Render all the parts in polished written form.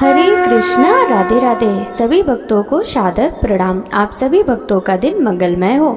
हरे कृष्णा, राधे राधे। सभी भक्तों को सादर प्रणाम। आप सभी भक्तों का दिन मंगलमय हो।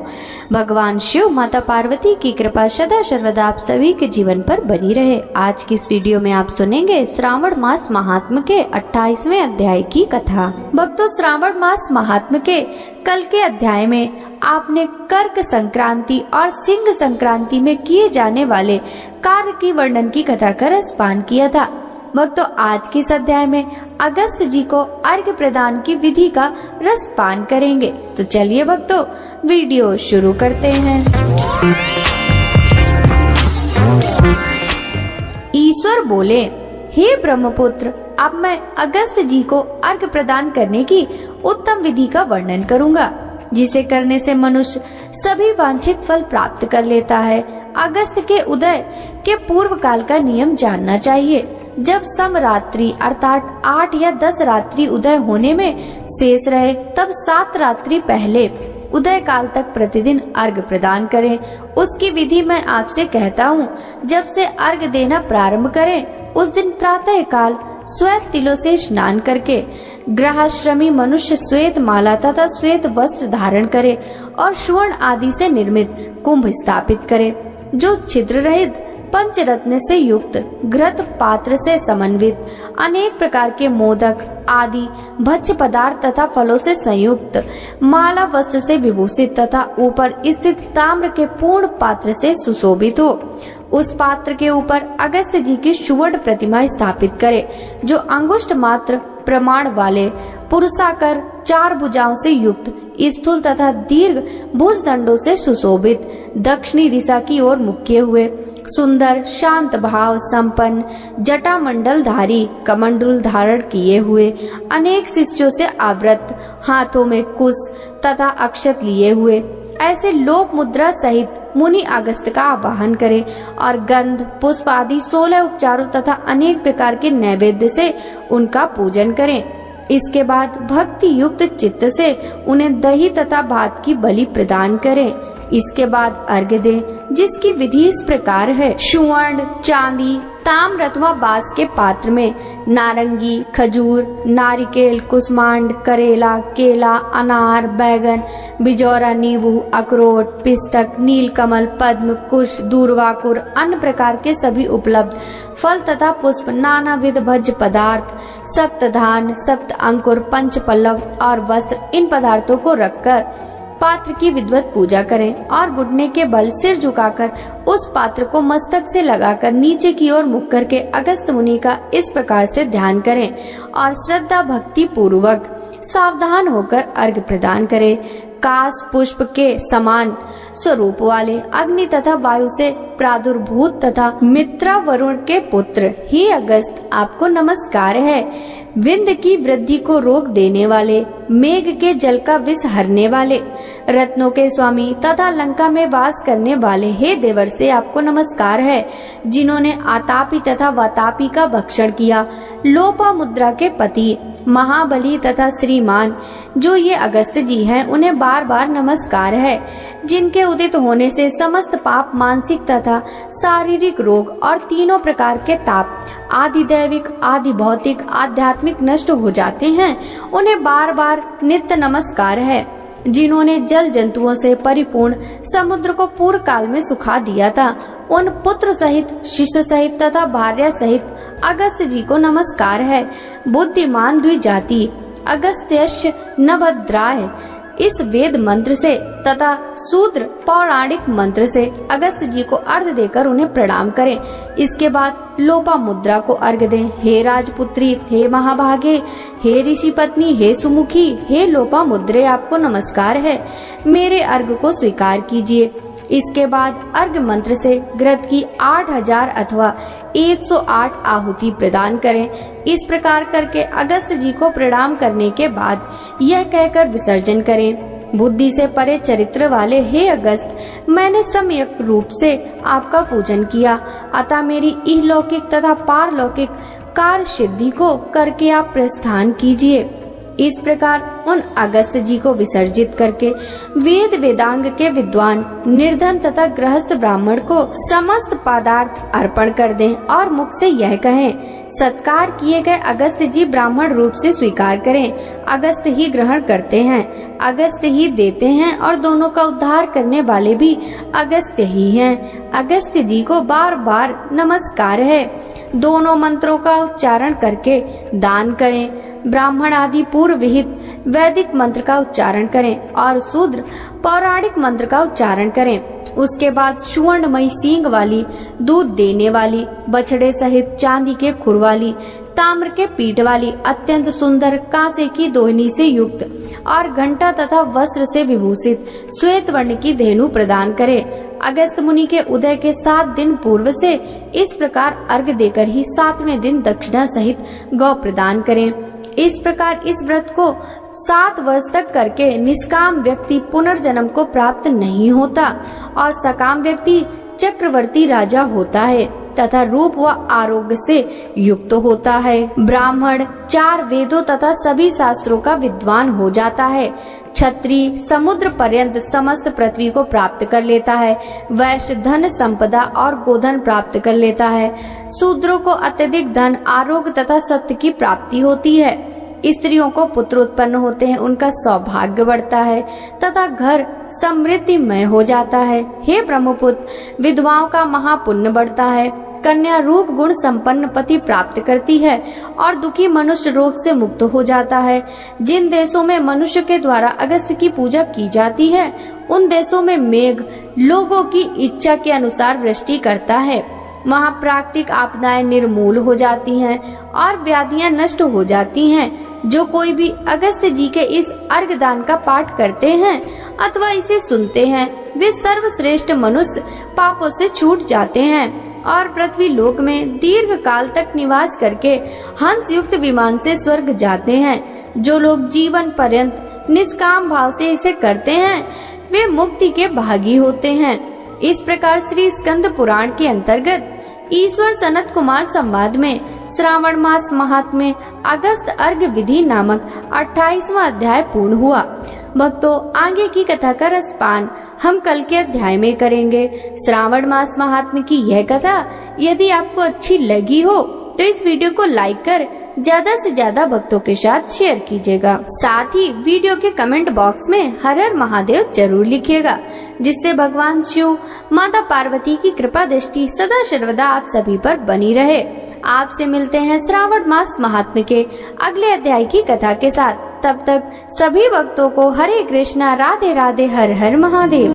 भगवान शिव, माता पार्वती की कृपा सदा सर्वदा आप सभी के जीवन पर बनी रहे। आज की इस वीडियो में आप सुनेंगे श्रावण मास महात्म्य के 28वें अध्याय की कथा। भक्तों, श्रावण मास महात्म्य के कल के अध्याय में आपने कर्क संक्रांति और सिंह संक्रांति में किए जाने वाले कार्य की वर्णन की कथा का रसपान किया था। भक्तों, आज के इस अध्याय में अगस्त जी को अर्घ्य प्रदान की विधि का रसपान करेंगे। तो चलिए भक्तों, वीडियो शुरू करते हैं। ईश्वर बोले, हे ब्रह्मपुत्र, अब मैं अगस्त जी को अर्घ्य प्रदान करने की उत्तम विधि का वर्णन करूंगा, जिसे करने से मनुष्य सभी वांछित फल प्राप्त कर लेता है। अगस्त के उदय के पूर्व काल का नियम जानना चाहिए। जब समरात्रि अर्थात 8 या 10 रात्रि उदय होने में शेष रहे, तब 7 रात्रि पहले उदय काल तक प्रतिदिन अर्घ्य प्रदान करें। उसकी विधि मैं आपसे कहता हूँ। जब से अर्घ्य देना प्रारंभ करें, उस दिन प्रातः काल श्वेत तिलों से स्नान करके गृहश्रमी मनुष्य श्वेत माला तथा श्वेत वस्त्र धारण करे और स्वर्ण आदि से निर्मित कुंभ स्थापित करे, जो छिद्र रहित पंचरत्न से युक्त घृत पात्र से समन्वित अनेक प्रकार के मोदक आदि भक्ष्य पदार्थ तथा फलों से संयुक्त माला वस्त्र से विभूषित तथा ऊपर स्थित ताम्र के पूर्ण पात्र से सुशोभित हो। उस पात्र के ऊपर अगस्त जी की सुवर्ण प्रतिमा स्थापित करे, जो अंगुष्ठ मात्र प्रमाण वाले पुरुषाकार 4 भुजाओं से युक्त स्थूल तथा दीर्घ भुजदंडों से सुशोभित दक्षिणी दिशा की ओर मुख किए हुए सुंदर शांत भाव संपन्न जटा मंडल धारी कमंडल धारण किए हुए अनेक शिष्यों से आवृत हाथों में कुश तथा अक्षत लिए हुए ऐसे लोक मुद्रा सहित मुनि अगस्त का आवाहन करें और गंध पुष्प आदि 16 उपचारों तथा अनेक प्रकार के नैवेद्य से उनका पूजन करें। इसके बाद भक्ति युक्त चित्त से उन्हें दही तथा भात की बलि प्रदान करें। इसके बाद अर्घ्य दें, जिसकी विधि इस प्रकार है। सुवर्ण, चांदी, ताम्र अथवा बांस के पात्र में नारंगी, खजूर, नारिकेल, कुष्मांड, करेला, केला, अनार, बैगन, बिजौरा, नींबू, अखरोट, पिस्तक, नीलकमल, पद्म, कुश, दूर्वाकुर, अन्य प्रकार के सभी उपलब्ध फल तथा पुष्प, नानाविध भोज्य पदार्थ, सप्तधान, सप्त अंकुर, पंच पल्लव और वस्त्र, इन पदार्थों को रखकर पात्र की विधिवत पूजा करें और घुटने के बल सिर झुकाकर उस पात्र को मस्तक से लगाकर नीचे की ओर मुख करके अगस्त मुनि का इस प्रकार से ध्यान करें और श्रद्धा भक्ति पूर्वक सावधान होकर अर्घ्य प्रदान करें। काश पुष्प के समान स्वरूप वाले अग्नि तथा वायु से प्रादुर्भूत तथा मित्रा वरुण के पुत्र, हे अगस्त, आपको नमस्कार है। विंद की वृद्धि को रोक देने वाले, मेघ के जल का विष हरने वाले, रत्नों के स्वामी तथा लंका में वास करने वाले, हे देवर से आपको नमस्कार है, जिन्होंने आतापी तथा वातापी का भक्षण किया। लोपा मुद्रा के पति, महाबली तथा श्रीमान जो ये अगस्त जी हैं, उन्हें बार बार नमस्कार है, जिनके उदित होने से समस्त पाप, मानसिक तथा शारीरिक रोग और तीनों प्रकार के ताप आदि दैविक आदि भौतिक आध्यात्मिक नष्ट हो जाते हैं। उन्हें बार बार नित्य नमस्कार है, जिन्होंने जल जंतुओं से परिपूर्ण समुद्र को पूर्व काल में सुखा दिया था। उन पुत्र सहित, शिष्य सहित तथा भार्या सहित अगस्त जी को नमस्कार है। बुद्धिमान द्विजाति अगस्त्यस्य नभद्राय, इस वेद मंत्र से तथा शूद्र पौराणिक मंत्र से अगस्त जी को अर्घ्य देकर उन्हें प्रणाम करें। इसके बाद लोपा मुद्रा को अर्घ्य दें। हे राजपुत्री, हे महाभागे, हे ऋषि पत्नी, हे सुमुखी, हे लोपा मुद्रे, आपको नमस्कार है, मेरे अर्घ्य को स्वीकार कीजिए। इसके बाद अर्घ्य मंत्र से घृत की 8000 अथवा 108 आहुति प्रदान करें। इस प्रकार करके अगस्त जी को प्रणाम करने के बाद यह कहकर विसर्जन करें, बुद्धि से परे चरित्र वाले हे अगस्त, मैंने सम्यक रूप से आपका पूजन किया, अतः मेरी इहलौकिक तथा पारलौकिक कार्य सिद्धि को करके आप प्रस्थान कीजिए। इस प्रकार उन अगस्त्य जी को विसर्जित करके वेद वेदांग के विद्वान, निर्धन तथा गृहस्थ ब्राह्मण को समस्त पदार्थ अर्पण कर दें और मुख से यह कहें, सत्कार किए गए अगस्त्य जी ब्राह्मण रूप से स्वीकार करें। अगस्त्य ही ग्रहण करते हैं, अगस्त्य ही देते हैं और दोनों का उद्धार करने वाले भी अगस्त्य ही हैं। अगस्त्य जी को बार बार नमस्कार है। दोनों मंत्रों का उच्चारण करके दान करें। ब्राह्मण आदि पूर्व विहित वैदिक मंत्र का उच्चारण करें और शूद्र पौराणिक मंत्र का उच्चारण करें। उसके बाद सुवर्णमयी सींग वाली, दूध देने वाली, बछड़े सहित चांदी के खुर वाली, ताम्र के पीठ वाली, अत्यंत सुंदर कांसे की दोहनी से युक्त और घंटा तथा वस्त्र से विभूषित श्वेत वर्ण की धेनु प्रदान करे। अगस्त मुनि के उदय के 7 दिन पूर्व से इस प्रकार अर्घ देकर ही 7वें दिन दक्षिणा सहित गौ प्रदान करें। इस प्रकार इस व्रत को 7 वर्ष तक करके निष्काम व्यक्ति पुनर्जन्म को प्राप्त नहीं होता और सकाम व्यक्ति चक्रवर्ती राजा होता है तथा रूप व आरोग्य से युक्त होता है। ब्राह्मण 4 वेदों तथा सभी शास्त्रों का विद्वान हो जाता है। क्षत्रिय समुद्र पर्यंत समस्त पृथ्वी को प्राप्त कर लेता है। वैश्य धन संपदा और गोधन प्राप्त कर लेता है। शूद्रों को अत्यधिक धन, आरोग्य तथा सत्य की प्राप्ति होती है। स्त्रियों को पुत्र उत्पन्न होते हैं, उनका सौभाग्य बढ़ता है तथा घर समृद्धिमय हो जाता है। हे ब्रह्मपुत्र, विधवाओं का महापुण्य बढ़ता है। कन्या रूप गुण संपन्न पति प्राप्त करती है और दुखी मनुष्य रोग से मुक्त हो जाता है। जिन देशों में मनुष्य के द्वारा अगस्त्य की पूजा की जाती है, उन देशों में मेघ लोगों की इच्छा के अनुसार वृष्टि करता है। वहाँ प्राकृतिक आपदाएं निर्मूल हो जाती हैं और व्याधियां नष्ट हो जाती हैं। जो कोई भी अगस्त्य जी के इस अर्घ दान का पाठ करते हैं अथवा इसे सुनते हैं, वे सर्वश्रेष्ठ मनुष्य पापों से छूट जाते हैं और पृथ्वी लोक में दीर्घ काल तक निवास करके हंस युक्त विमान से स्वर्ग जाते हैं। जो लोग जीवन पर्यंत निष्काम भाव से इसे करते हैं, वे मुक्ति के भागी होते हैं। इस प्रकार श्री स्कंद पुराण के अंतर्गत ईश्वर सनत कुमार संवाद में श्रावण मास महात्म्य अगस्त अर्घ विधि नामक 28वां अध्याय पूर्ण हुआ। भक्तों, आगे की कथा का रसपान हम कल के अध्याय में करेंगे। श्रावण मास महात्म्य की यह कथा यदि आपको अच्छी लगी हो तो इस वीडियो को लाइक कर ज्यादा से ज्यादा भक्तों के साथ शेयर कीजिएगा। साथ ही वीडियो के कमेंट बॉक्स में हर हर महादेव जरूर लिखिएगा, जिससे भगवान शिव, माता पार्वती की कृपा दृष्टि सदा सर्वदा आप सभी पर बनी रहे। आपसे मिलते हैं श्रावण मास महात्म्य के अगले अध्याय की कथा के साथ। तब तक सभी भक्तों को हरे कृष्णा, राधे राधे, हर हर महादेव।